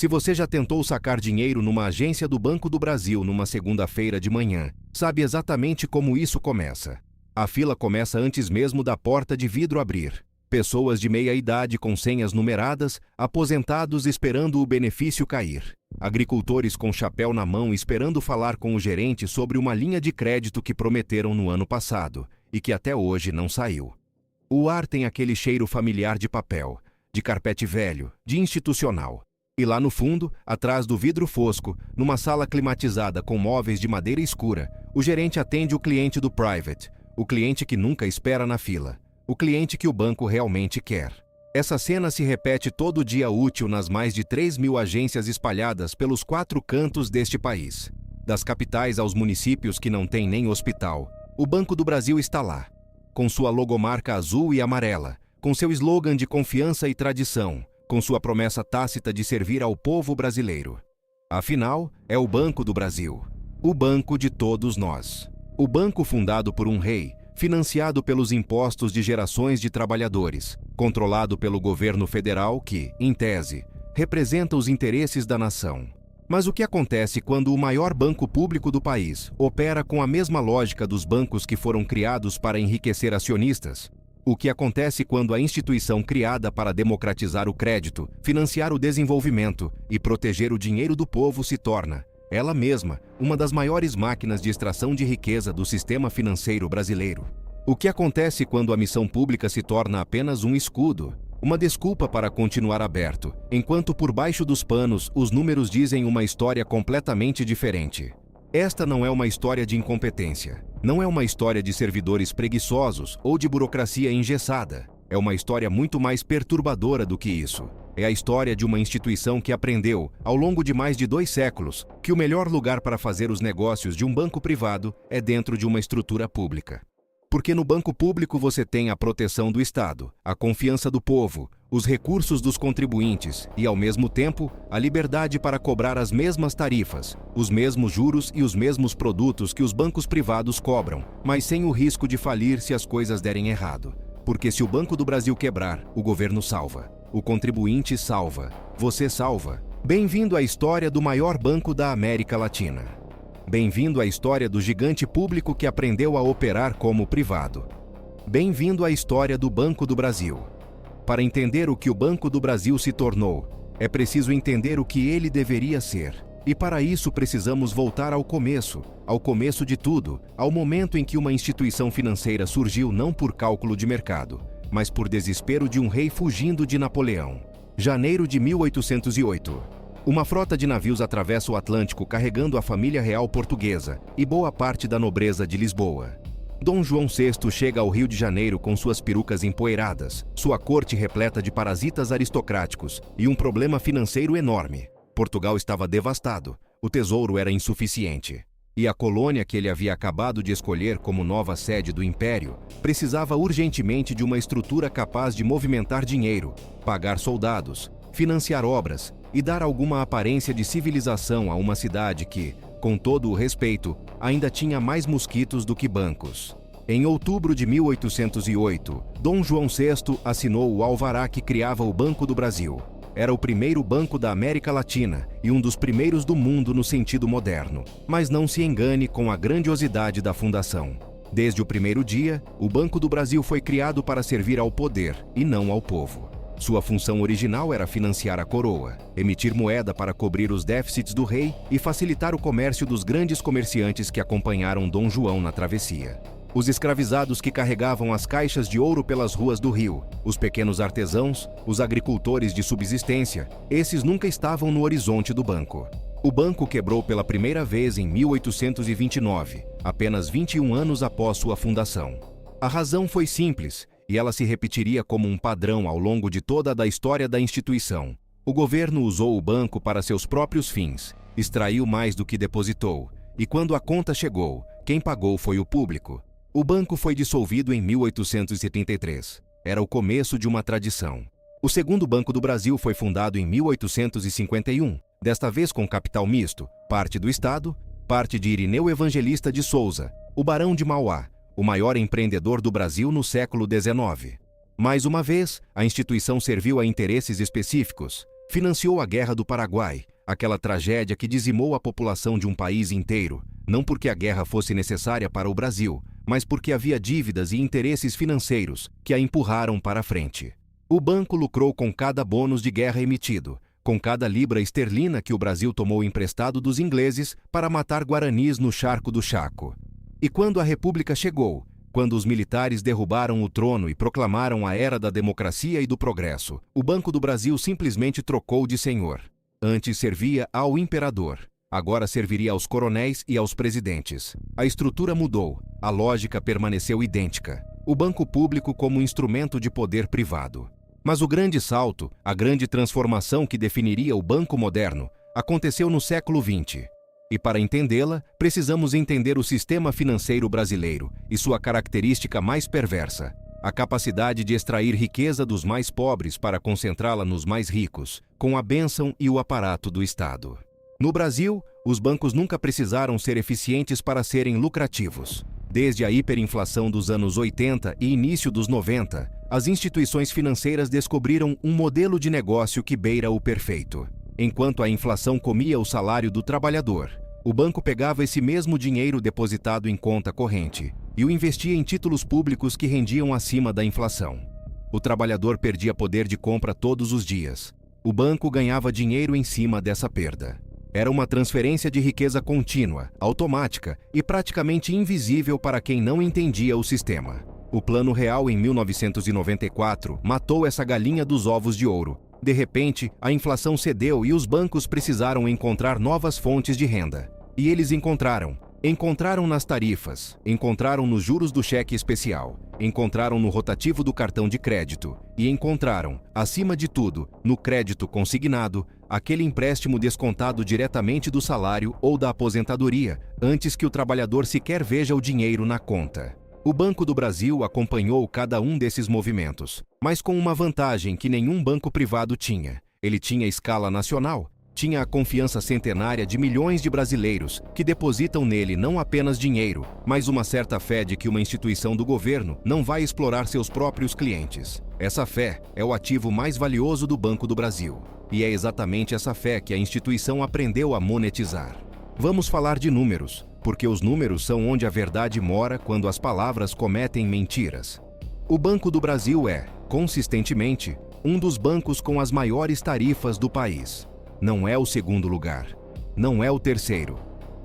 Se você já tentou sacar dinheiro numa agência do Banco do Brasil numa segunda-feira de manhã, sabe exatamente como isso começa. A fila começa antes mesmo da porta de vidro abrir. Pessoas de meia idade com senhas numeradas, aposentados esperando o benefício cair. Agricultores com chapéu na mão esperando falar com o gerente sobre uma linha de crédito que prometeram no ano passado e que até hoje não saiu. O ar tem aquele cheiro familiar de papel, de carpete velho, de institucional. E lá no fundo, atrás do vidro fosco, numa sala climatizada com móveis de madeira escura, o gerente atende o cliente do private, o cliente que nunca espera na fila, o cliente que o banco realmente quer. Essa cena se repete todo dia útil nas mais de 3.000 agências espalhadas pelos 4 cantos deste país. Das capitais aos municípios que não têm nem hospital, o Banco do Brasil está lá. Com sua logomarca azul e amarela, com seu slogan de confiança e tradição, com sua promessa tácita de servir ao povo brasileiro. Afinal, é o Banco do Brasil. O banco de todos nós. O banco fundado por um rei, financiado pelos impostos de gerações de trabalhadores, controlado pelo governo federal que, em tese, representa os interesses da nação. Mas o que acontece quando o maior banco público do país opera com a mesma lógica dos bancos que foram criados para enriquecer acionistas? O que acontece quando a instituição criada para democratizar o crédito, financiar o desenvolvimento e proteger o dinheiro do povo se torna, ela mesma, uma das maiores máquinas de extração de riqueza do sistema financeiro brasileiro? O que acontece quando a missão pública se torna apenas um escudo, uma desculpa para continuar aberto, enquanto por baixo dos panos os números dizem uma história completamente diferente? Esta não é uma história de incompetência. Não é uma história de servidores preguiçosos ou de burocracia engessada. É uma história muito mais perturbadora do que isso. É a história de uma instituição que aprendeu, ao longo de mais de 2 séculos, que o melhor lugar para fazer os negócios de um banco privado é dentro de uma estrutura pública. Porque no banco público você tem a proteção do Estado, a confiança do povo, os recursos dos contribuintes e, ao mesmo tempo, a liberdade para cobrar as mesmas tarifas, os mesmos juros e os mesmos produtos que os bancos privados cobram, mas sem o risco de falir se as coisas derem errado. Porque se o Banco do Brasil quebrar, o governo salva, o contribuinte salva, você salva. Bem-vindo à história do maior banco da América Latina. Bem-vindo à história do gigante público que aprendeu a operar como privado. Bem-vindo à história do Banco do Brasil. Para entender o que o Banco do Brasil se tornou, é preciso entender o que ele deveria ser. E para isso precisamos voltar ao começo de tudo, ao momento em que uma instituição financeira surgiu não por cálculo de mercado, mas por desespero de um rei fugindo de Napoleão. Janeiro de 1808. Uma frota de navios atravessa o Atlântico carregando a família real portuguesa e boa parte da nobreza de Lisboa. Dom João VI chega ao Rio de Janeiro com suas perucas empoeiradas, sua corte repleta de parasitas aristocráticos e um problema financeiro enorme. Portugal estava devastado, o tesouro era insuficiente. E a colônia que ele havia acabado de escolher como nova sede do império precisava urgentemente de uma estrutura capaz de movimentar dinheiro, pagar soldados, financiar obras e dar alguma aparência de civilização a uma cidade que, com todo o respeito, ainda tinha mais mosquitos do que bancos. Em outubro de 1808, Dom João VI assinou o alvará que criava o Banco do Brasil. Era o primeiro banco da América Latina e um dos primeiros do mundo no sentido moderno. Mas não se engane com a grandiosidade da fundação. Desde o primeiro dia, o Banco do Brasil foi criado para servir ao poder e não ao povo. Sua função original era financiar a coroa, emitir moeda para cobrir os déficits do rei e facilitar o comércio dos grandes comerciantes que acompanharam Dom João na travessia. Os escravizados que carregavam as caixas de ouro pelas ruas do Rio, os pequenos artesãos, os agricultores de subsistência, esses nunca estavam no horizonte do banco. O banco quebrou pela primeira vez em 1829, apenas 21 anos após sua fundação. A razão foi simples, e ela se repetiria como um padrão ao longo de toda a história da instituição. O governo usou o banco para seus próprios fins, extraiu mais do que depositou, e quando a conta chegou, quem pagou foi o público. O banco foi dissolvido em 1873. Era o começo de uma tradição. O segundo Banco do Brasil foi fundado em 1851, desta vez com capital misto, parte do Estado, parte de Irineu Evangelista de Souza, o Barão de Mauá, o maior empreendedor do Brasil no século XIX. Mais uma vez, a instituição serviu a interesses específicos, Financiou a Guerra do Paraguai, aquela tragédia que dizimou a população de um país inteiro, não porque a guerra fosse necessária para o Brasil, mas porque havia dívidas e interesses financeiros que a empurraram para frente. O banco lucrou com cada bônus de guerra emitido, com cada libra esterlina que o Brasil tomou emprestado dos ingleses para matar guaranis no Charco do Chaco. E quando a República chegou, quando os militares derrubaram o trono e proclamaram a era da democracia e do progresso, o Banco do Brasil simplesmente trocou de senhor. Antes servia ao imperador, agora serviria aos coronéis e aos presidentes. A estrutura mudou, a lógica permaneceu idêntica. O banco público como instrumento de poder privado. Mas o grande salto, a grande transformação que definiria o banco moderno, aconteceu no século XX. E para entendê-la, precisamos entender o sistema financeiro brasileiro e sua característica mais perversa, a capacidade de extrair riqueza dos mais pobres para concentrá-la nos mais ricos, com a bênção e o aparato do Estado. No Brasil, os bancos nunca precisaram ser eficientes para serem lucrativos. Desde a hiperinflação dos anos 80 e início dos 90, as instituições financeiras descobriram um modelo de negócio que beira o perfeito. Enquanto a inflação comia o salário do trabalhador, o banco pegava esse mesmo dinheiro depositado em conta corrente e o investia em títulos públicos que rendiam acima da inflação. O trabalhador perdia poder de compra todos os dias. O banco ganhava dinheiro em cima dessa perda. Era uma transferência de riqueza contínua, automática e praticamente invisível para quem não entendia o sistema. O Plano Real, em 1994, matou essa galinha dos ovos de ouro. De repente, a inflação cedeu e os bancos precisaram encontrar novas fontes de renda. E eles encontraram. Encontraram nas tarifas, encontraram nos juros do cheque especial, encontraram no rotativo do cartão de crédito e encontraram, acima de tudo, no crédito consignado, aquele empréstimo descontado diretamente do salário ou da aposentadoria, antes que o trabalhador sequer veja o dinheiro na conta. O Banco do Brasil acompanhou cada um desses movimentos, mas com uma vantagem que nenhum banco privado tinha. Ele tinha escala nacional, tinha a confiança centenária de milhões de brasileiros que depositam nele não apenas dinheiro, mas uma certa fé de que uma instituição do governo não vai explorar seus próprios clientes. Essa fé é o ativo mais valioso do Banco do Brasil. E é exatamente essa fé que a instituição aprendeu a monetizar. Vamos falar de números, porque os números são onde a verdade mora quando as palavras cometem mentiras. O Banco do Brasil é, consistentemente, um dos bancos com as maiores tarifas do país. Não é o segundo lugar. Não é o terceiro.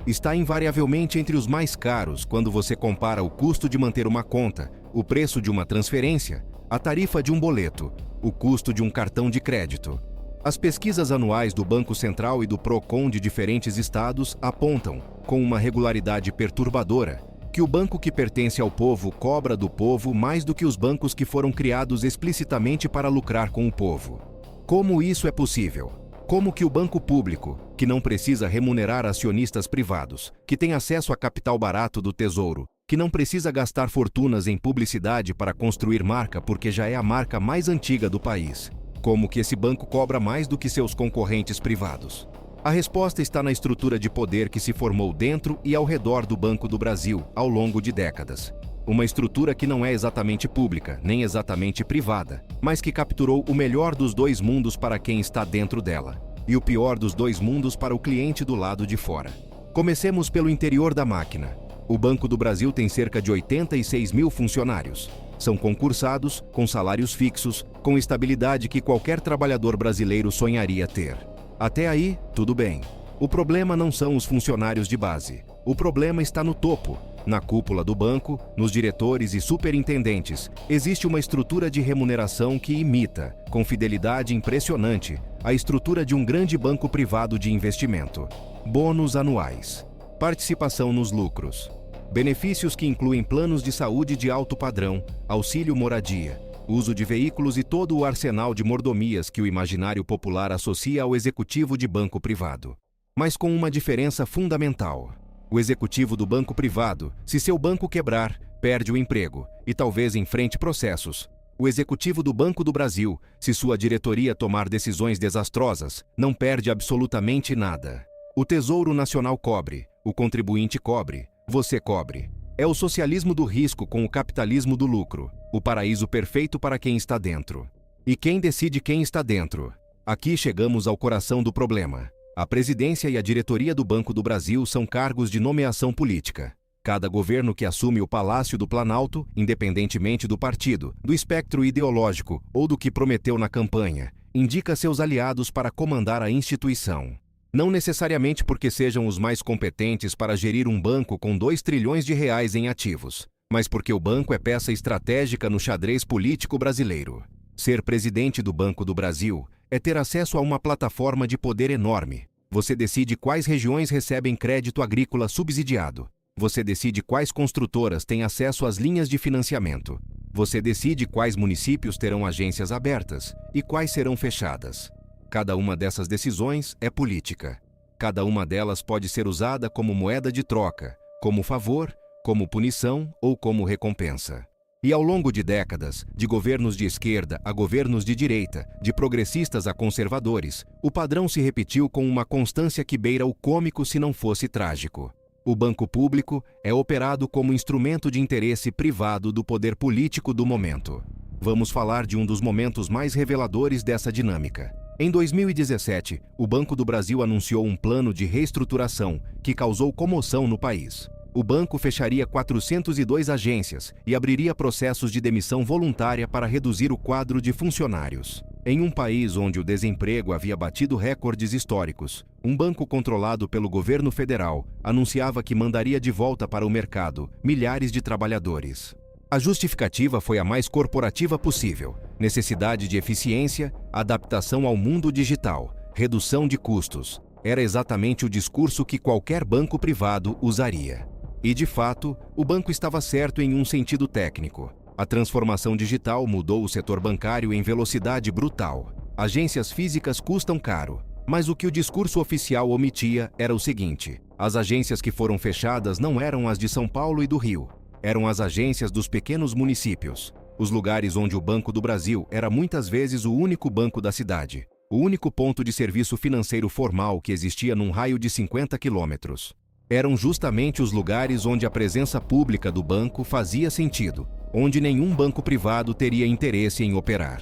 Está invariavelmente entre os mais caros quando você compara o custo de manter uma conta, o preço de uma transferência, a tarifa de um boleto, o custo de um cartão de crédito. As pesquisas anuais do Banco Central e do Procon de diferentes estados apontam, com uma regularidade perturbadora, que o banco que pertence ao povo cobra do povo mais do que os bancos que foram criados explicitamente para lucrar com o povo. Como isso é possível? Como que o banco público, que não precisa remunerar acionistas privados, que tem acesso a capital barato do Tesouro, que não precisa gastar fortunas em publicidade para construir marca porque já é a marca mais antiga do país, como que esse banco cobra mais do que seus concorrentes privados? A resposta está na estrutura de poder que se formou dentro e ao redor do Banco do Brasil ao longo de décadas. Uma estrutura que não é exatamente pública, nem exatamente privada, mas que capturou o melhor dos dois mundos para quem está dentro dela, e o pior dos dois mundos para o cliente do lado de fora. Comecemos pelo interior da máquina. O Banco do Brasil tem cerca de 86 mil funcionários. São concursados, com salários fixos, com estabilidade que qualquer trabalhador brasileiro sonharia ter. Até aí, tudo bem. O problema não são os funcionários de base. O problema está no topo. Na cúpula do banco, nos diretores e superintendentes, existe uma estrutura de remuneração que imita, com fidelidade impressionante, a estrutura de um grande banco privado de investimento. Bônus anuais. Participação nos lucros. Benefícios que incluem planos de saúde de alto padrão, auxílio moradia, uso de veículos e todo o arsenal de mordomias que o imaginário popular associa ao executivo de banco privado. Mas com uma diferença fundamental. O executivo do banco privado, se seu banco quebrar, perde o emprego e talvez enfrente processos. O executivo do Banco do Brasil, se sua diretoria tomar decisões desastrosas, não perde absolutamente nada. O Tesouro Nacional cobre, o contribuinte cobre, você cobre. É o socialismo do risco com o capitalismo do lucro, o paraíso perfeito para quem está dentro. E quem decide quem está dentro? Aqui chegamos ao coração do problema. A presidência e a diretoria do Banco do Brasil são cargos de nomeação política. Cada governo que assume o Palácio do Planalto, independentemente do partido, do espectro ideológico ou do que prometeu na campanha, indica seus aliados para comandar a instituição. Não necessariamente porque sejam os mais competentes para gerir um banco com 2 trilhões de reais em ativos, mas porque o banco é peça estratégica no xadrez político brasileiro. Ser presidente do Banco do Brasil é ter acesso a uma plataforma de poder enorme. Você decide quais regiões recebem crédito agrícola subsidiado. Você decide quais construtoras têm acesso às linhas de financiamento. Você decide quais municípios terão agências abertas e quais serão fechadas. Cada uma dessas decisões é política. Cada uma delas pode ser usada como moeda de troca, como favor, como punição ou como recompensa. E ao longo de décadas, de governos de esquerda a governos de direita, de progressistas a conservadores, o padrão se repetiu com uma constância que beira o cômico se não fosse trágico. O banco público é operado como instrumento de interesse privado do poder político do momento. Vamos falar de um dos momentos mais reveladores dessa dinâmica. Em 2017, o Banco do Brasil anunciou um plano de reestruturação que causou comoção no país. O banco fecharia 402 agências e abriria processos de demissão voluntária para reduzir o quadro de funcionários. Em um país onde o desemprego havia batido recordes históricos, um banco controlado pelo governo federal anunciava que mandaria de volta para o mercado milhares de trabalhadores. A justificativa foi a mais corporativa possível: necessidade de eficiência, adaptação ao mundo digital, redução de custos. Era exatamente o discurso que qualquer banco privado usaria. E, de fato, o banco estava certo em um sentido técnico. A transformação digital mudou o setor bancário em velocidade brutal. Agências físicas custam caro, mas o que o discurso oficial omitia era o seguinte: as agências que foram fechadas não eram as de São Paulo e do Rio. Eram as agências dos pequenos municípios, os lugares onde o Banco do Brasil era muitas vezes o único banco da cidade, o único ponto de serviço financeiro formal que existia num raio de 50 quilômetros. Eram justamente os lugares onde a presença pública do banco fazia sentido, onde nenhum banco privado teria interesse em operar.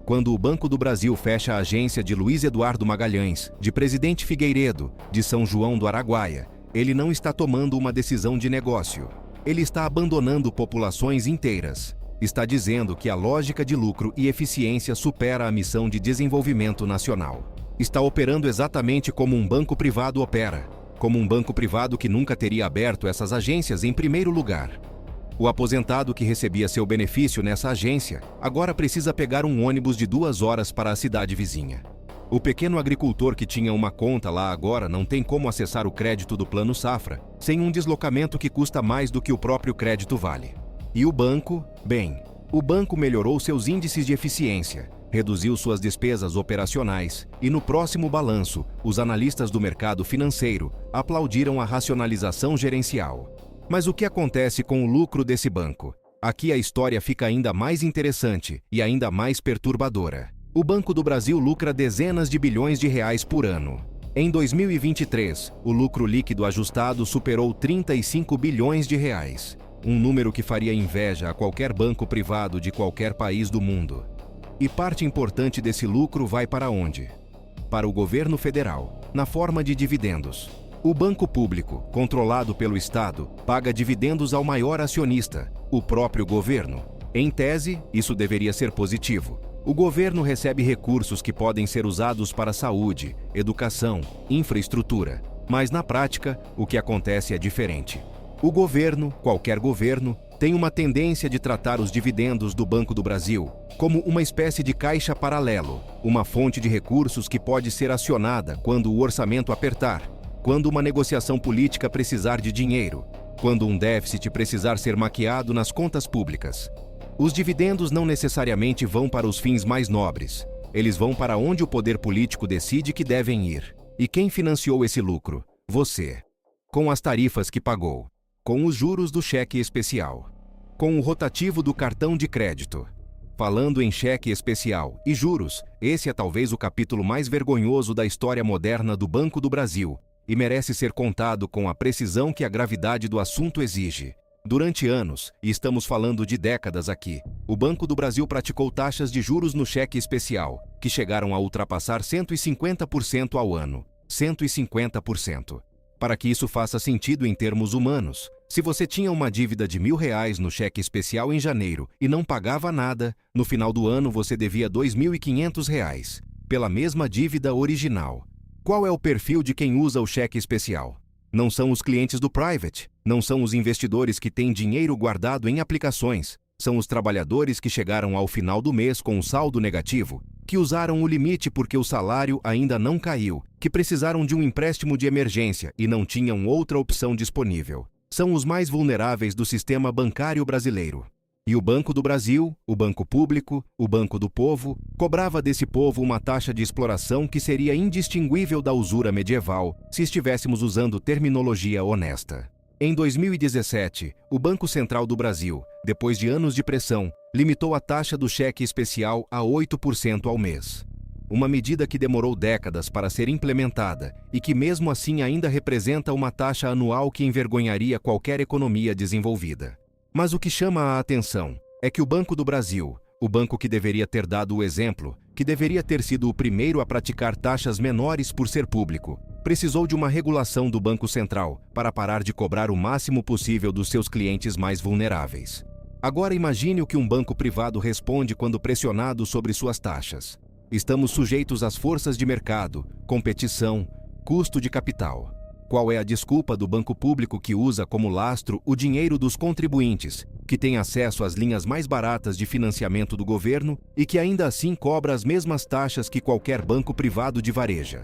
Quando o Banco do Brasil fecha a agência de Luiz Eduardo Magalhães, de Presidente Figueiredo, de São João do Araguaia, ele não está tomando uma decisão de negócio. Ele está abandonando populações inteiras. Está dizendo que a lógica de lucro e eficiência supera a missão de desenvolvimento nacional. Está operando exatamente como um banco privado opera, como um banco privado que nunca teria aberto essas agências em primeiro lugar. O aposentado que recebia seu benefício nessa agência agora precisa pegar um ônibus de 2 horas para a cidade vizinha. O pequeno agricultor que tinha uma conta lá agora não tem como acessar o crédito do Plano Safra sem um deslocamento que custa mais do que o próprio crédito vale. E o banco? Bem, o banco melhorou seus índices de eficiência, reduziu suas despesas operacionais e, no próximo balanço, os analistas do mercado financeiro aplaudiram a racionalização gerencial. Mas o que acontece com o lucro desse banco? Aqui a história fica ainda mais interessante e ainda mais perturbadora. O Banco do Brasil lucra dezenas de bilhões de reais por ano. Em 2023, o lucro líquido ajustado superou 35 bilhões de reais, um número que faria inveja a qualquer banco privado de qualquer país do mundo. E parte importante desse lucro vai para onde? Para o governo federal, na forma de dividendos. O banco público, controlado pelo Estado, paga dividendos ao maior acionista, o próprio governo. Em tese, isso deveria ser positivo. O governo recebe recursos que podem ser usados para saúde, educação, infraestrutura. Mas na prática, o que acontece é diferente. O governo, qualquer governo, tem uma tendência de tratar os dividendos do Banco do Brasil como uma espécie de caixa paralelo, uma fonte de recursos que pode ser acionada quando o orçamento apertar, quando uma negociação política precisar de dinheiro, quando um déficit precisar ser maquiado nas contas públicas. Os dividendos não necessariamente vão para os fins mais nobres. Eles vão para onde o poder político decide que devem ir. E quem financiou esse lucro? Você. Com as tarifas que pagou. Com os juros do cheque especial. Com o rotativo do cartão de crédito. Falando em cheque especial e juros, esse é talvez o capítulo mais vergonhoso da história moderna do Banco do Brasil e merece ser contado com a precisão que a gravidade do assunto exige. Durante anos, e estamos falando de décadas aqui, o Banco do Brasil praticou taxas de juros no cheque especial, que chegaram a ultrapassar 150% ao ano. 150%. Para que isso faça sentido em termos humanos, se você tinha uma dívida de R$ 1.000 no cheque especial em janeiro e não pagava nada, no final do ano você devia R$ 2.500, pela mesma dívida original. Qual é o perfil de quem usa o cheque especial? Não são os clientes do Private, não são os investidores que têm dinheiro guardado em aplicações, são os trabalhadores que chegaram ao final do mês com um saldo negativo, que usaram o limite porque o salário ainda não caiu, que precisaram de um empréstimo de emergência e não tinham outra opção disponível. São os mais vulneráveis do sistema bancário brasileiro. E o Banco do Brasil, o Banco Público, o Banco do Povo, cobrava desse povo uma taxa de exploração que seria indistinguível da usura medieval se estivéssemos usando terminologia honesta. Em 2017, o Banco Central do Brasil, depois de anos de pressão, limitou a taxa do cheque especial a 8% ao mês. Uma medida que demorou décadas para ser implementada e que mesmo assim ainda representa uma taxa anual que envergonharia qualquer economia desenvolvida. Mas o que chama a atenção é que o Banco do Brasil, o banco que deveria ter dado o exemplo, que deveria ter sido o primeiro a praticar taxas menores por ser público, precisou de uma regulação do Banco Central para parar de cobrar o máximo possível dos seus clientes mais vulneráveis. Agora imagine o que um banco privado responde quando pressionado sobre suas taxas. Estamos sujeitos às forças de mercado, competição, custo de capital. Qual é a desculpa do banco público que usa como lastro o dinheiro dos contribuintes, que tem acesso às linhas mais baratas de financiamento do governo e que ainda assim cobra as mesmas taxas que qualquer banco privado de varejo?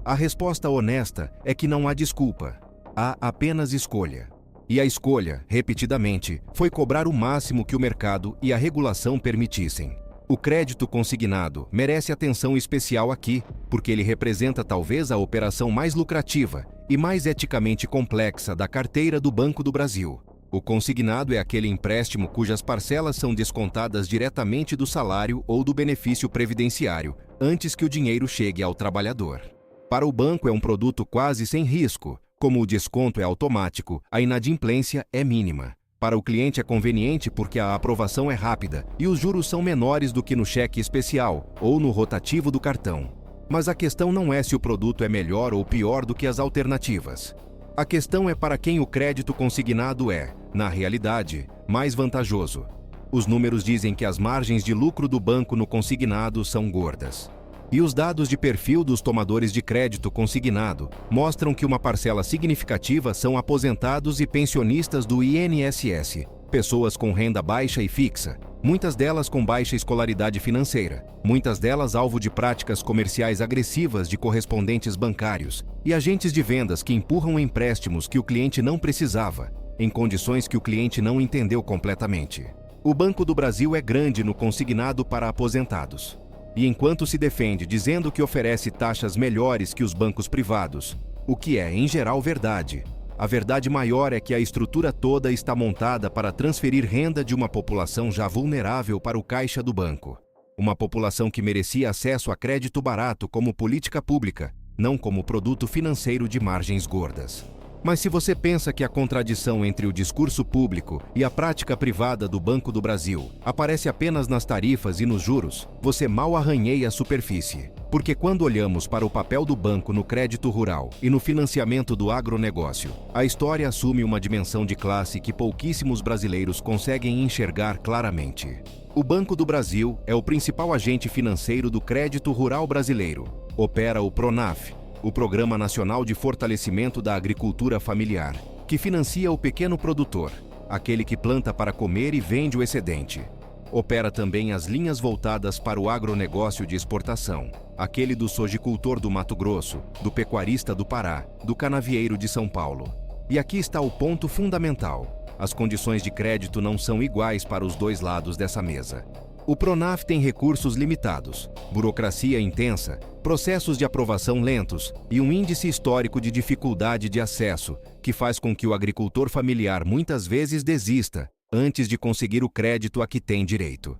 A resposta honesta é que não há desculpa. Há apenas escolha. E a escolha, repetidamente, foi cobrar o máximo que o mercado e a regulação permitissem. O crédito consignado merece atenção especial aqui, porque ele representa talvez a operação mais lucrativa e mais eticamente complexa da carteira do Banco do Brasil. O consignado é aquele empréstimo cujas parcelas são descontadas diretamente do salário ou do benefício previdenciário, antes que o dinheiro chegue ao trabalhador. Para o banco é um produto quase sem risco. Como o desconto é automático, a inadimplência é mínima. Para o cliente é conveniente porque a aprovação é rápida e os juros são menores do que no cheque especial ou no rotativo do cartão. Mas a questão não é se o produto é melhor ou pior do que as alternativas. A questão é para quem o crédito consignado é, na realidade, mais vantajoso. Os números dizem que as margens de lucro do banco no consignado são gordas. E os dados de perfil dos tomadores de crédito consignado mostram que uma parcela significativa são aposentados e pensionistas do INSS, pessoas com renda baixa e fixa, muitas delas com baixa escolaridade financeira, muitas delas alvo de práticas comerciais agressivas de correspondentes bancários e agentes de vendas que empurram empréstimos que o cliente não precisava, em condições que o cliente não entendeu completamente. O Banco do Brasil é grande no consignado para aposentados. E enquanto se defende dizendo que oferece taxas melhores que os bancos privados, o que é, em geral, verdade, a verdade maior é que a estrutura toda está montada para transferir renda de uma população já vulnerável para o caixa do banco. Uma população que merecia acesso a crédito barato como política pública, não como produto financeiro de margens gordas. Mas se você pensa que a contradição entre o discurso público e a prática privada do Banco do Brasil aparece apenas nas tarifas e nos juros, você mal arranheia a superfície. Porque quando olhamos para o papel do banco no crédito rural e no financiamento do agronegócio, a história assume uma dimensão de classe que pouquíssimos brasileiros conseguem enxergar claramente. O Banco do Brasil é o principal agente financeiro do crédito rural brasileiro. Opera o PRONAF, o Programa Nacional de Fortalecimento da Agricultura Familiar, que financia o pequeno produtor, aquele que planta para comer e vende o excedente. Opera também as linhas voltadas para o agronegócio de exportação, aquele do sojicultor do Mato Grosso, do pecuarista do Pará, do canavieiro de São Paulo. E aqui está o ponto fundamental: as condições de crédito não são iguais para os dois lados dessa mesa. O PRONAF tem recursos limitados, burocracia intensa, processos de aprovação lentos e um índice histórico de dificuldade de acesso, que faz com que o agricultor familiar muitas vezes desista antes de conseguir o crédito a que tem direito.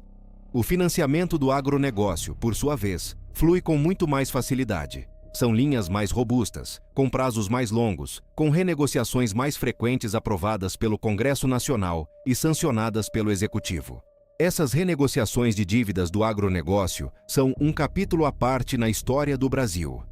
O financiamento do agronegócio, por sua vez, flui com muito mais facilidade. São linhas mais robustas, com prazos mais longos, com renegociações mais frequentes aprovadas pelo Congresso Nacional e sancionadas pelo Executivo. Essas renegociações de dívidas do agronegócio são um capítulo à parte na história do Brasil.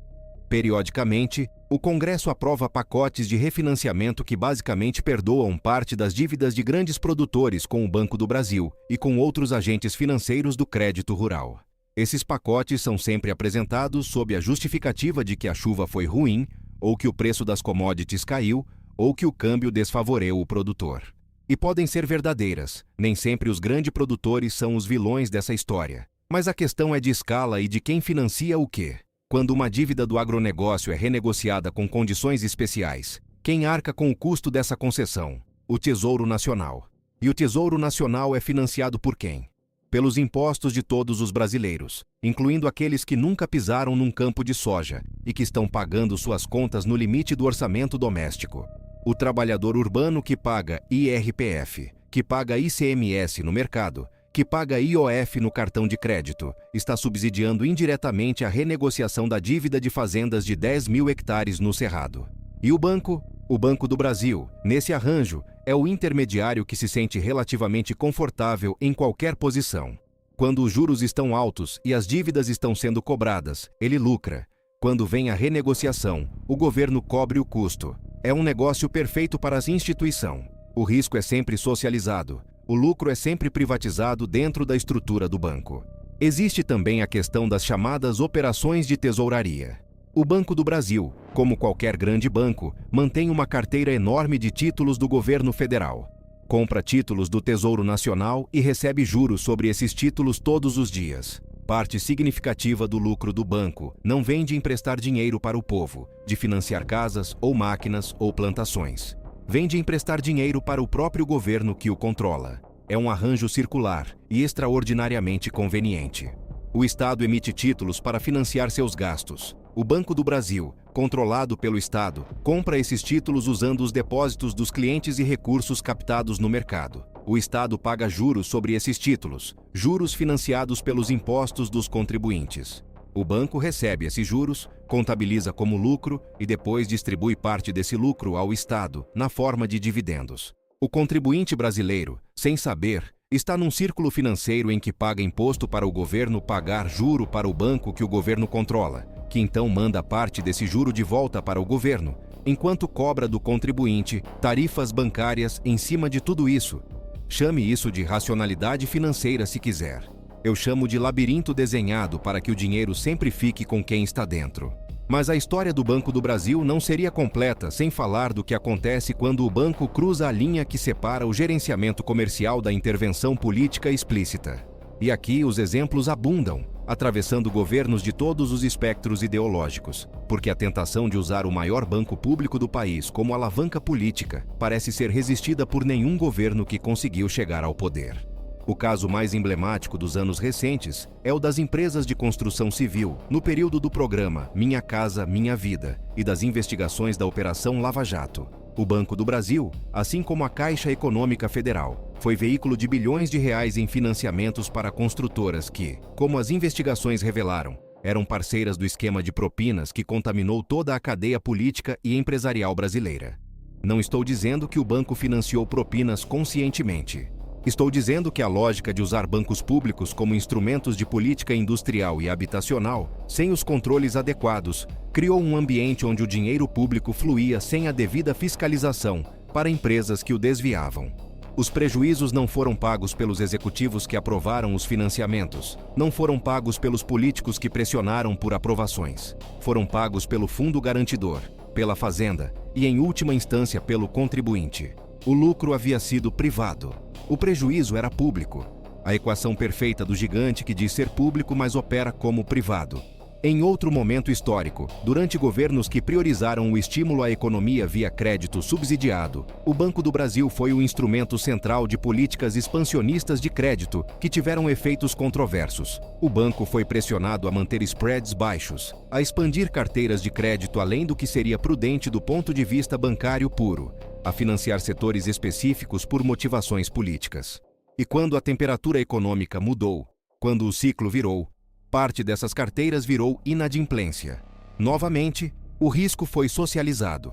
Periodicamente, o Congresso aprova pacotes de refinanciamento que basicamente perdoam parte das dívidas de grandes produtores com o Banco do Brasil e com outros agentes financeiros do crédito rural. Esses pacotes são sempre apresentados sob a justificativa de que a chuva foi ruim, ou que o preço das commodities caiu, ou que o câmbio desfavoreceu o produtor. E podem ser verdadeiras, nem sempre os grandes produtores são os vilões dessa história. Mas a questão é de escala e de quem financia o quê. Quando uma dívida do agronegócio é renegociada com condições especiais, quem arca com o custo dessa concessão? O Tesouro Nacional. E o Tesouro Nacional é financiado por quem? Pelos impostos de todos os brasileiros, incluindo aqueles que nunca pisaram num campo de soja e que estão pagando suas contas no limite do orçamento doméstico. O trabalhador urbano que paga IRPF, que paga ICMS no mercado, que paga IOF no cartão de crédito, está subsidiando indiretamente a renegociação da dívida de fazendas de 10 mil hectares no Cerrado. E o banco? O Banco do Brasil, nesse arranjo, é o intermediário que se sente relativamente confortável em qualquer posição. Quando os juros estão altos e as dívidas estão sendo cobradas, ele lucra. Quando vem a renegociação, o governo cobre o custo. É um negócio perfeito para as instituições. O risco é sempre socializado. O lucro é sempre privatizado dentro da estrutura do banco. Existe também a questão das chamadas operações de tesouraria. O Banco do Brasil, como qualquer grande banco, mantém uma carteira enorme de títulos do governo federal. Compra títulos do Tesouro Nacional e recebe juros sobre esses títulos todos os dias. Parte significativa do lucro do banco não vem de emprestar dinheiro para o povo, de financiar casas ou máquinas ou plantações. Vem de emprestar dinheiro para o próprio governo que o controla. É um arranjo circular e extraordinariamente conveniente. O Estado emite títulos para financiar seus gastos. O Banco do Brasil, controlado pelo Estado, compra esses títulos usando os depósitos dos clientes e recursos captados no mercado. O Estado paga juros sobre esses títulos, juros financiados pelos impostos dos contribuintes. O banco recebe esses juros, contabiliza como lucro e depois distribui parte desse lucro ao Estado, na forma de dividendos. O contribuinte brasileiro, sem saber, está num círculo financeiro em que paga imposto para o governo pagar juro para o banco que o governo controla, que então manda parte desse juro de volta para o governo, enquanto cobra do contribuinte tarifas bancárias em cima de tudo isso. Chame isso de racionalidade financeira se quiser. Eu chamo de labirinto desenhado para que o dinheiro sempre fique com quem está dentro. Mas a história do Banco do Brasil não seria completa sem falar do que acontece quando o banco cruza a linha que separa o gerenciamento comercial da intervenção política explícita. E aqui os exemplos abundam, atravessando governos de todos os espectros ideológicos, porque a tentação de usar o maior banco público do país como alavanca política parece ser resistida por nenhum governo que conseguiu chegar ao poder. O caso mais emblemático dos anos recentes é o das empresas de construção civil, no período do programa Minha Casa, Minha Vida e das investigações da Operação Lava Jato. O Banco do Brasil, assim como a Caixa Econômica Federal, foi veículo de bilhões de reais em financiamentos para construtoras que, como as investigações revelaram, eram parceiras do esquema de propinas que contaminou toda a cadeia política e empresarial brasileira. Não estou dizendo que o banco financiou propinas conscientemente. Estou dizendo que a lógica de usar bancos públicos como instrumentos de política industrial e habitacional, sem os controles adequados, criou um ambiente onde o dinheiro público fluía sem a devida fiscalização para empresas que o desviavam. Os prejuízos não foram pagos pelos executivos que aprovaram os financiamentos, não foram pagos pelos políticos que pressionaram por aprovações. Foram pagos pelo fundo garantidor, pela fazenda e, em última instância, pelo contribuinte. O lucro havia sido privado. O prejuízo era público. A equação perfeita do gigante que diz ser público, mas opera como privado. Em outro momento histórico, durante governos que priorizaram o estímulo à economia via crédito subsidiado, o Banco do Brasil foi o instrumento central de políticas expansionistas de crédito que tiveram efeitos controversos. O banco foi pressionado a manter spreads baixos, a expandir carteiras de crédito além do que seria prudente do ponto de vista bancário puro, a financiar setores específicos por motivações políticas. E quando a temperatura econômica mudou, quando o ciclo virou, parte dessas carteiras virou inadimplência. Novamente, o risco foi socializado.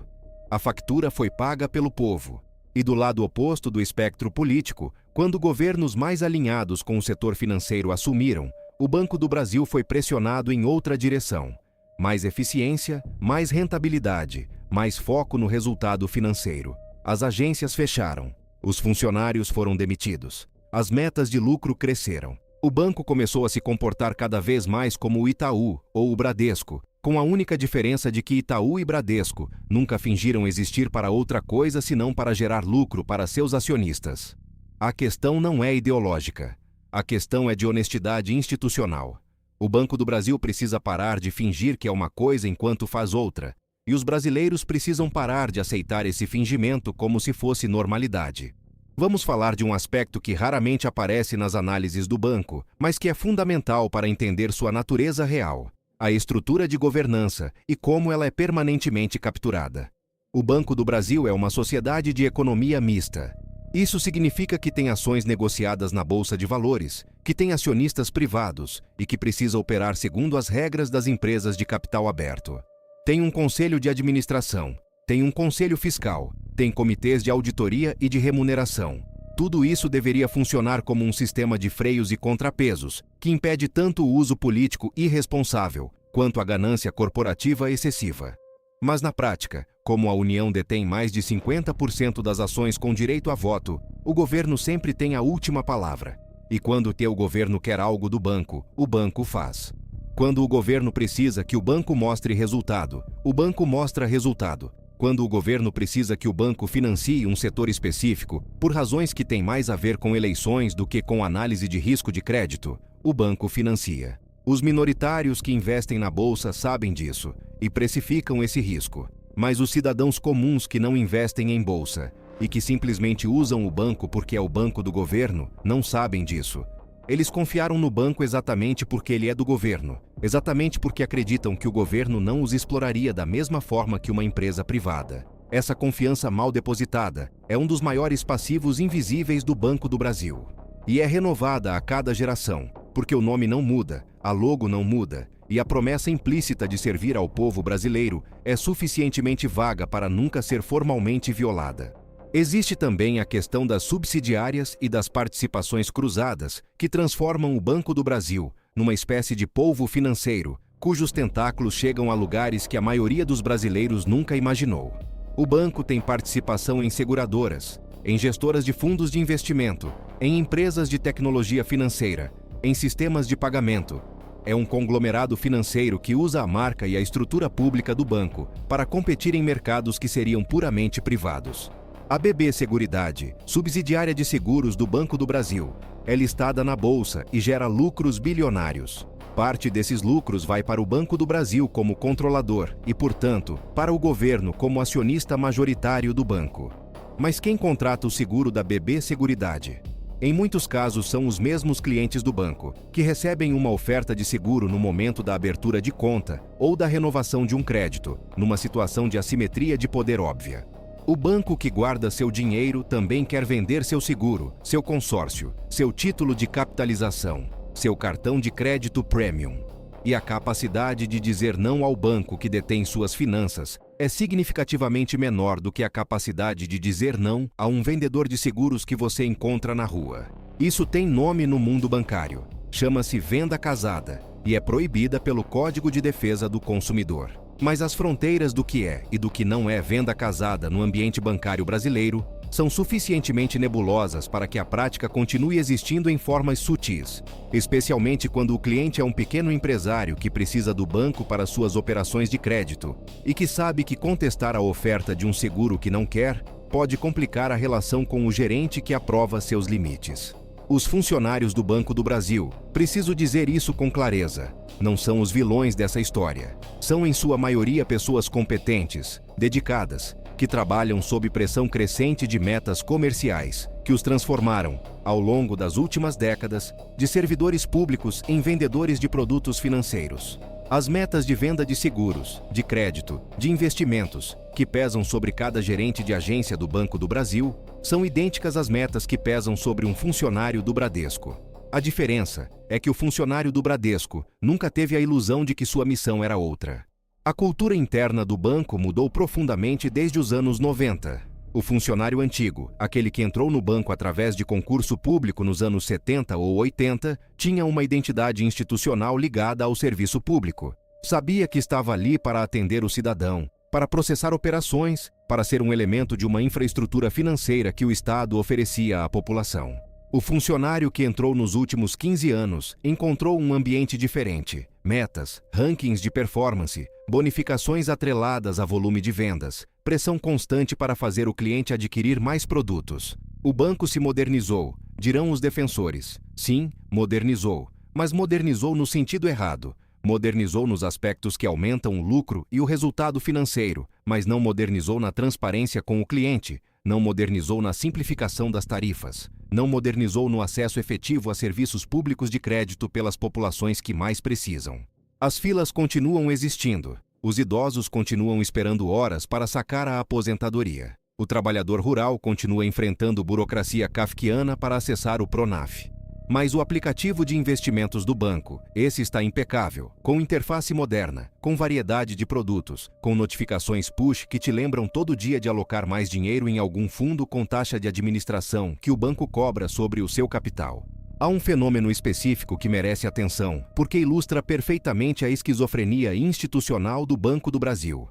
A factura foi paga pelo povo. E do lado oposto do espectro político, quando governos mais alinhados com o setor financeiro assumiram, o Banco do Brasil foi pressionado em outra direção. Mais eficiência, mais rentabilidade, mais foco no resultado financeiro. As agências fecharam. Os funcionários foram demitidos. As metas de lucro cresceram. O banco começou a se comportar cada vez mais como o Itaú ou o Bradesco, com a única diferença de que Itaú e Bradesco nunca fingiram existir para outra coisa senão para gerar lucro para seus acionistas. A questão não é ideológica. A questão é de honestidade institucional. O Banco do Brasil precisa parar de fingir que é uma coisa enquanto faz outra, e os brasileiros precisam parar de aceitar esse fingimento como se fosse normalidade. Vamos falar de um aspecto que raramente aparece nas análises do banco, mas que é fundamental para entender sua natureza real: a estrutura de governança e como ela é permanentemente capturada. O Banco do Brasil é uma sociedade de economia mista. Isso significa que tem ações negociadas na Bolsa de Valores, que tem acionistas privados e que precisa operar segundo as regras das empresas de capital aberto. Tem um conselho de administração, tem um conselho fiscal, tem comitês de auditoria e de remuneração. Tudo isso deveria funcionar como um sistema de freios e contrapesos, que impede tanto o uso político irresponsável, quanto a ganância corporativa excessiva. Mas na prática, como a União detém mais de 50% das ações com direito a voto, o governo sempre tem a última palavra. E quando o teu governo quer algo do banco, o banco faz. Quando o governo precisa que o banco mostre resultado, o banco mostra resultado. Quando o governo precisa que o banco financie um setor específico, por razões que têm mais a ver com eleições do que com análise de risco de crédito, o banco financia. Os minoritários que investem na bolsa sabem disso e precificam esse risco. Mas os cidadãos comuns que não investem em bolsa e que simplesmente usam o banco porque é o banco do governo, não sabem disso. Eles confiaram no banco exatamente porque ele é do governo, exatamente porque acreditam que o governo não os exploraria da mesma forma que uma empresa privada. Essa confiança mal depositada é um dos maiores passivos invisíveis do Banco do Brasil. E é renovada a cada geração, porque o nome não muda, a logo não muda, e a promessa implícita de servir ao povo brasileiro é suficientemente vaga para nunca ser formalmente violada. Existe também a questão das subsidiárias e das participações cruzadas, que transformam o Banco do Brasil numa espécie de polvo financeiro, cujos tentáculos chegam a lugares que a maioria dos brasileiros nunca imaginou. O banco tem participação em seguradoras, em gestoras de fundos de investimento, em empresas de tecnologia financeira, em sistemas de pagamento. É um conglomerado financeiro que usa a marca e a estrutura pública do banco para competir em mercados que seriam puramente privados. A BB Seguridade, subsidiária de seguros do Banco do Brasil, é listada na Bolsa e gera lucros bilionários. Parte desses lucros vai para o Banco do Brasil como controlador e, portanto, para o governo como acionista majoritário do banco. Mas quem contrata o seguro da BB Seguridade? Em muitos casos são os mesmos clientes do banco, que recebem uma oferta de seguro no momento da abertura de conta ou da renovação de um crédito, numa situação de assimetria de poder óbvia. O banco que guarda seu dinheiro também quer vender seu seguro, seu consórcio, seu título de capitalização, seu cartão de crédito premium. E a capacidade de dizer não ao banco que detém suas finanças é significativamente menor do que a capacidade de dizer não a um vendedor de seguros que você encontra na rua. Isso tem nome no mundo bancário. Chama-se venda casada e é proibida pelo Código de Defesa do Consumidor. Mas as fronteiras do que é e do que não é venda casada no ambiente bancário brasileiro são suficientemente nebulosas para que a prática continue existindo em formas sutis, especialmente quando o cliente é um pequeno empresário que precisa do banco para suas operações de crédito e que sabe que contestar a oferta de um seguro que não quer pode complicar a relação com o gerente que aprova seus limites. Os funcionários do Banco do Brasil, preciso dizer isso com clareza, não são os vilões dessa história. São em sua maioria pessoas competentes, dedicadas, que trabalham sob pressão crescente de metas comerciais, que os transformaram, ao longo das últimas décadas, de servidores públicos em vendedores de produtos financeiros. As metas de venda de seguros, de crédito, de investimentos, que pesam sobre cada gerente de agência do Banco do Brasil, são idênticas às metas que pesam sobre um funcionário do Bradesco. A diferença é que o funcionário do Bradesco nunca teve a ilusão de que sua missão era outra. A cultura interna do banco mudou profundamente desde os anos 90. O funcionário antigo, aquele que entrou no banco através de concurso público nos anos 70 ou 80, tinha uma identidade institucional ligada ao serviço público. Sabia que estava ali para atender o cidadão, para processar operações, para ser um elemento de uma infraestrutura financeira que o Estado oferecia à população. O funcionário que entrou nos últimos 15 anos encontrou um ambiente diferente, metas, rankings de performance, bonificações atreladas a volume de vendas, pressão constante para fazer o cliente adquirir mais produtos. O banco se modernizou, dirão os defensores. Sim, modernizou, mas modernizou no sentido errado. Modernizou nos aspectos que aumentam o lucro e o resultado financeiro, mas não modernizou na transparência com o cliente, não modernizou na simplificação das tarifas, não modernizou no acesso efetivo a serviços públicos de crédito pelas populações que mais precisam. As filas continuam existindo. Os idosos continuam esperando horas para sacar a aposentadoria. O trabalhador rural continua enfrentando burocracia kafkiana para acessar o Pronaf. Mas o aplicativo de investimentos do banco, esse está impecável, com interface moderna, com variedade de produtos, com notificações push que te lembram todo dia de alocar mais dinheiro em algum fundo com taxa de administração que o banco cobra sobre o seu capital. Há um fenômeno específico que merece atenção, porque ilustra perfeitamente a esquizofrenia institucional do Banco do Brasil.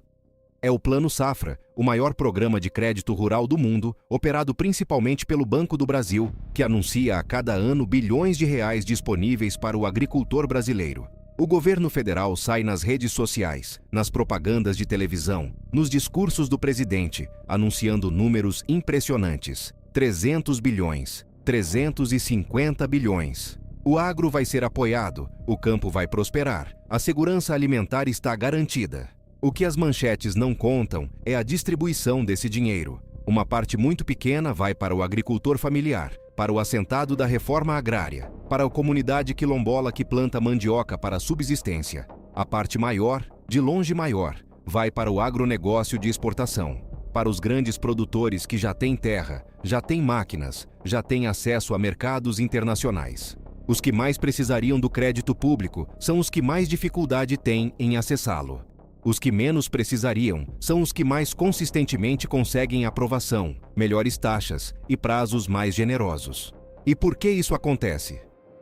É o Plano Safra, o maior programa de crédito rural do mundo, operado principalmente pelo Banco do Brasil, que anuncia a cada ano bilhões de reais disponíveis para o agricultor brasileiro. O governo federal sai nas redes sociais, nas propagandas de televisão, nos discursos do presidente, anunciando números impressionantes. 300 bilhões, 350 bilhões. O agro vai ser apoiado, o campo vai prosperar, a segurança alimentar está garantida. O que as manchetes não contam é a distribuição desse dinheiro. Uma parte muito pequena vai para o agricultor familiar, para o assentado da reforma agrária, para a comunidade quilombola que planta mandioca para a subsistência. A parte maior, de longe maior, vai para o agronegócio de exportação, para os grandes produtores que já têm terra, já têm máquinas, já têm acesso a mercados internacionais. Os que mais precisariam do crédito público são os que mais dificuldade têm em acessá-lo. Os que menos precisariam são os que mais consistentemente conseguem aprovação, melhores taxas e prazos mais generosos. E por que isso acontece?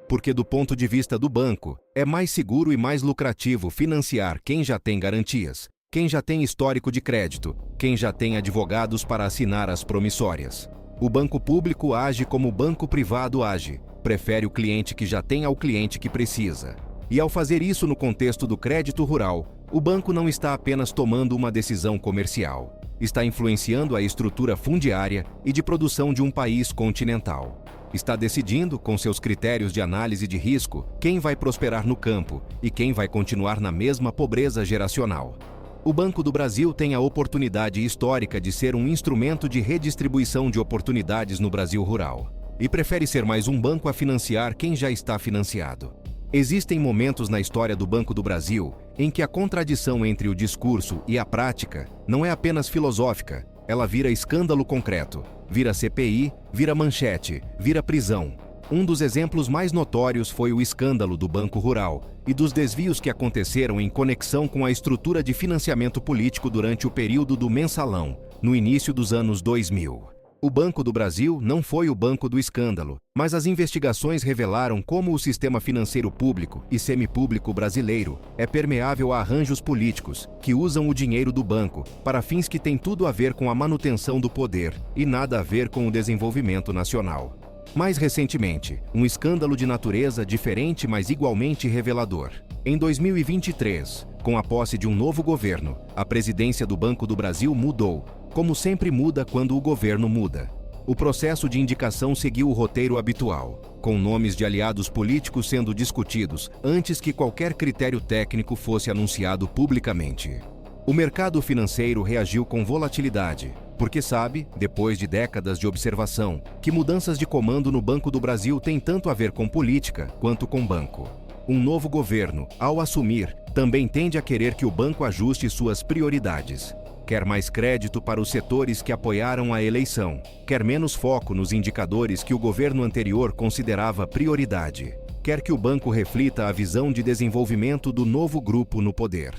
Porque, do ponto de vista do banco, é mais seguro e mais lucrativo financiar quem já tem garantias, quem já tem histórico de crédito, quem já tem advogados para assinar as promissórias. O banco público age como o banco privado age, prefere o cliente que já tem ao cliente que precisa. E ao fazer isso no contexto do crédito rural, o banco não está apenas tomando uma decisão comercial, está influenciando a estrutura fundiária e de produção de um país continental. Está decidindo, com seus critérios de análise de risco, quem vai prosperar no campo e quem vai continuar na mesma pobreza geracional. O Banco do Brasil tem a oportunidade histórica de ser um instrumento de redistribuição de oportunidades no Brasil rural, e prefere ser mais um banco a financiar quem já está financiado. Existem momentos na história do Banco do Brasil em que a contradição entre o discurso e a prática não é apenas filosófica, ela vira escândalo concreto, vira CPI, vira manchete, vira prisão. Um dos exemplos mais notórios foi o escândalo do Banco Rural e dos desvios que aconteceram em conexão com a estrutura de financiamento político durante o período do mensalão, no início dos anos 2000. O Banco do Brasil não foi o banco do escândalo, mas as investigações revelaram como o sistema financeiro público e semipúblico brasileiro é permeável a arranjos políticos que usam o dinheiro do banco para fins que têm tudo a ver com a manutenção do poder e nada a ver com o desenvolvimento nacional. Mais recentemente, um escândalo de natureza diferente, mas igualmente revelador. Em 2023, com a posse de um novo governo, a presidência do Banco do Brasil mudou, como sempre muda quando o governo muda. O processo de indicação seguiu o roteiro habitual, com nomes de aliados políticos sendo discutidos antes que qualquer critério técnico fosse anunciado publicamente. O mercado financeiro reagiu com volatilidade, porque sabe, depois de décadas de observação, que mudanças de comando no Banco do Brasil têm tanto a ver com política quanto com banco. Um novo governo, ao assumir, também tende a querer que o banco ajuste suas prioridades. Quer mais crédito para os setores que apoiaram a eleição, quer menos foco nos indicadores que o governo anterior considerava prioridade, quer que o banco reflita a visão de desenvolvimento do novo grupo no poder.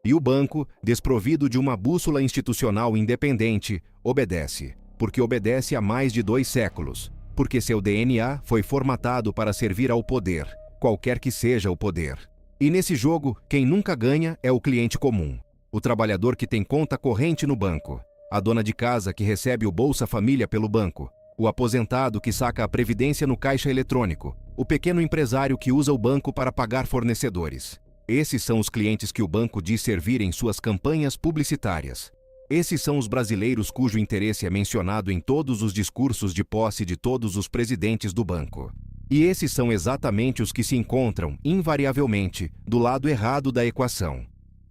E o banco, desprovido de uma bússola institucional independente, obedece, porque obedece há mais de 2 séculos, porque seu DNA foi formatado para servir ao poder, qualquer que seja o poder. E nesse jogo, quem nunca ganha é o cliente comum, o trabalhador que tem conta corrente no banco, a dona de casa que recebe o Bolsa Família pelo banco, o aposentado que saca a previdência no caixa eletrônico, o pequeno empresário que usa o banco para pagar fornecedores. Esses são os clientes que o banco diz servir em suas campanhas publicitárias. Esses são os brasileiros cujo interesse é mencionado em todos os discursos de posse de todos os presidentes do banco. E esses são exatamente os que se encontram, invariavelmente, do lado errado da equação.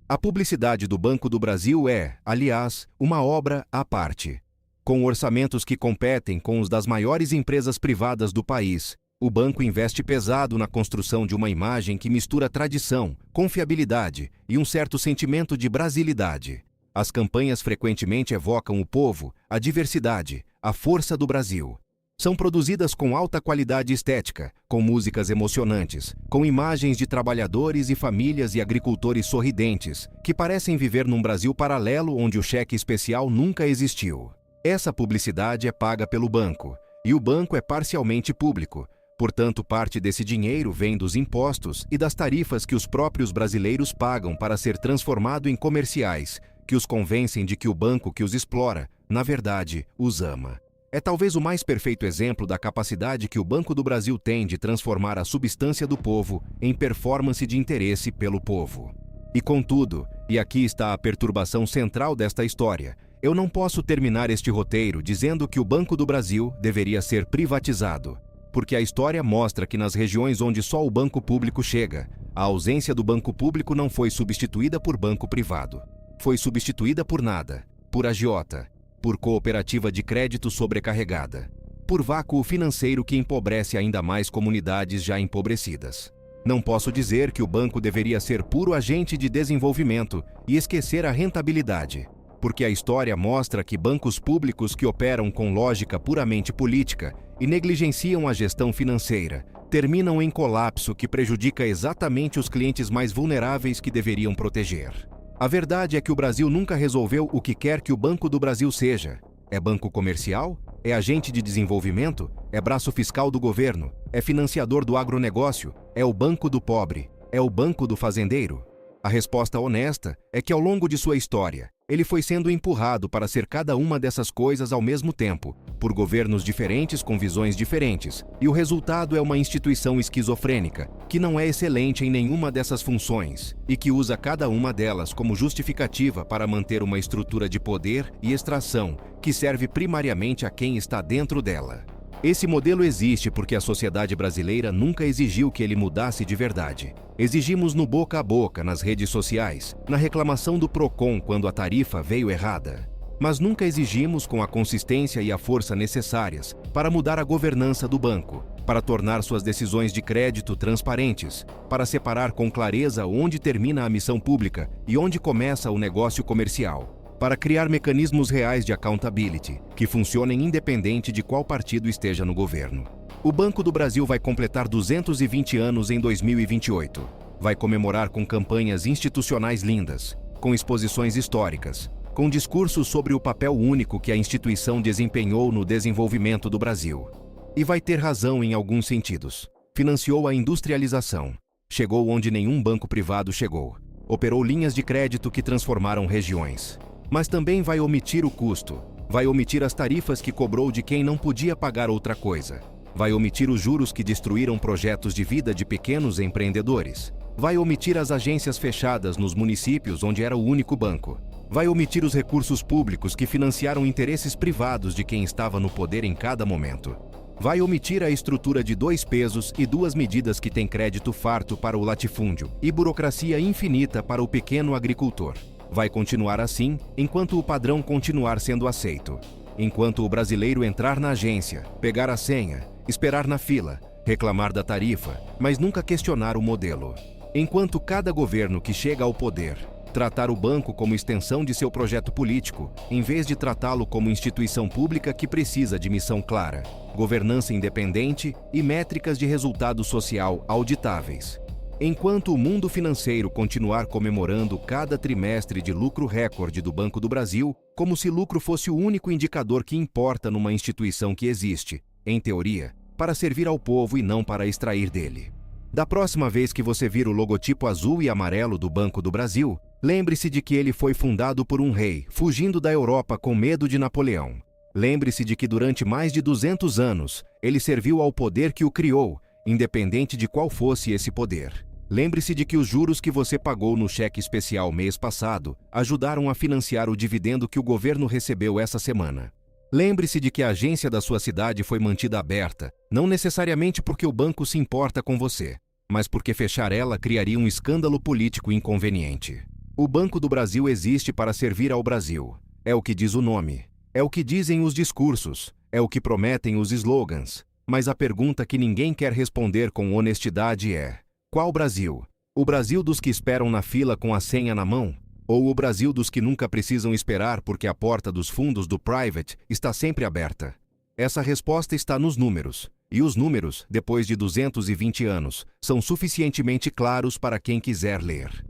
A publicidade do Banco do Brasil é, aliás, uma obra à parte. Com orçamentos que competem com os das maiores empresas privadas do país, o banco investe pesado na construção de uma imagem que mistura tradição, confiabilidade e um certo sentimento de brasilidade. As campanhas frequentemente evocam o povo, a diversidade, a força do Brasil. São produzidas com alta qualidade estética, com músicas emocionantes, com imagens de trabalhadores e famílias e agricultores sorridentes, que parecem viver num Brasil paralelo onde o cheque especial nunca existiu. Essa publicidade é paga pelo banco, e o banco é parcialmente público. Portanto, parte desse dinheiro vem dos impostos e das tarifas que os próprios brasileiros pagam para ser transformado em comerciais, que os convencem de que o banco que os explora, na verdade, os ama. É talvez o mais perfeito exemplo da capacidade que o Banco do Brasil tem de transformar a substância do povo em performance de interesse pelo povo. E contudo, e aqui está a perturbação central desta história, eu não posso terminar este roteiro dizendo que o Banco do Brasil deveria ser privatizado, porque a história mostra que nas regiões onde só o banco público chega, a ausência do banco público não foi substituída por banco privado. Foi substituída por nada, por agiota, por cooperativa de crédito sobrecarregada, por vácuo financeiro que empobrece ainda mais comunidades já empobrecidas. Não posso dizer que o banco deveria ser puro agente de desenvolvimento e esquecer a rentabilidade, porque a história mostra que bancos públicos que operam com lógica puramente política e negligenciam a gestão financeira terminam em colapso que prejudica exatamente os clientes mais vulneráveis que deveriam proteger. A verdade é que o Brasil nunca resolveu o que quer que o Banco do Brasil seja. É banco comercial? É agente de desenvolvimento? É braço fiscal do governo? É financiador do agronegócio? É o banco do pobre? É o banco do fazendeiro? A resposta honesta é que ao longo de sua história, ele foi sendo empurrado para ser cada uma dessas coisas ao mesmo tempo, por governos diferentes com visões diferentes, e o resultado é uma instituição esquizofrênica, que não é excelente em nenhuma dessas funções, e que usa cada uma delas como justificativa para manter uma estrutura de poder e extração que serve primariamente a quem está dentro dela. Esse modelo existe porque a sociedade brasileira nunca exigiu que ele mudasse de verdade. Exigimos no boca a boca, nas redes sociais, na reclamação do Procon quando a tarifa veio errada. Mas nunca exigimos com a consistência e a força necessárias para mudar a governança do banco, para tornar suas decisões de crédito transparentes, para separar com clareza onde termina a missão pública e onde começa o negócio comercial, para criar mecanismos reais de accountability, que funcionem independente de qual partido esteja no governo. O Banco do Brasil vai completar 220 anos em 2028. Vai comemorar com campanhas institucionais lindas, com exposições históricas, com discursos sobre o papel único que a instituição desempenhou no desenvolvimento do Brasil. E vai ter razão em alguns sentidos. Financiou a industrialização. Chegou onde nenhum banco privado chegou. Operou linhas de crédito que transformaram regiões. Mas também vai omitir o custo, vai omitir as tarifas que cobrou de quem não podia pagar outra coisa, vai omitir os juros que destruíram projetos de vida de pequenos empreendedores, vai omitir as agências fechadas nos municípios onde era o único banco, vai omitir os recursos públicos que financiaram interesses privados de quem estava no poder em cada momento. Vai omitir a estrutura de 2 pesos e 2 medidas que tem crédito farto para o latifúndio e burocracia infinita para o pequeno agricultor. Vai continuar assim enquanto o padrão continuar sendo aceito. Enquanto o brasileiro entrar na agência, pegar a senha, esperar na fila, reclamar da tarifa, mas nunca questionar o modelo. Enquanto cada governo que chega ao poder tratar o banco como extensão de seu projeto político, em vez de tratá-lo como instituição pública que precisa de missão clara, governança independente e métricas de resultado social auditáveis. Enquanto o mundo financeiro continuar comemorando cada trimestre de lucro recorde do Banco do Brasil, como se lucro fosse o único indicador que importa numa instituição que existe, em teoria, para servir ao povo e não para extrair dele. Da próxima vez que você vir o logotipo azul e amarelo do Banco do Brasil, lembre-se de que ele foi fundado por um rei, fugindo da Europa com medo de Napoleão. Lembre-se de que durante mais de 200 anos, ele serviu ao poder que o criou, independente de qual fosse esse poder. Lembre-se de que os juros que você pagou no cheque especial mês passado ajudaram a financiar o dividendo que o governo recebeu essa semana. Lembre-se de que a agência da sua cidade foi mantida aberta, não necessariamente porque o banco se importa com você, mas porque fechar ela criaria um escândalo político inconveniente. O Banco do Brasil existe para servir ao Brasil. É o que diz o nome. É o que dizem os discursos. É o que prometem os slogans. Mas a pergunta que ninguém quer responder com honestidade é: qual Brasil? O Brasil dos que esperam na fila com a senha na mão? Ou o Brasil dos que nunca precisam esperar porque a porta dos fundos do private está sempre aberta? Essa resposta está nos números. E os números, depois de 220 anos, são suficientemente claros para quem quiser ler.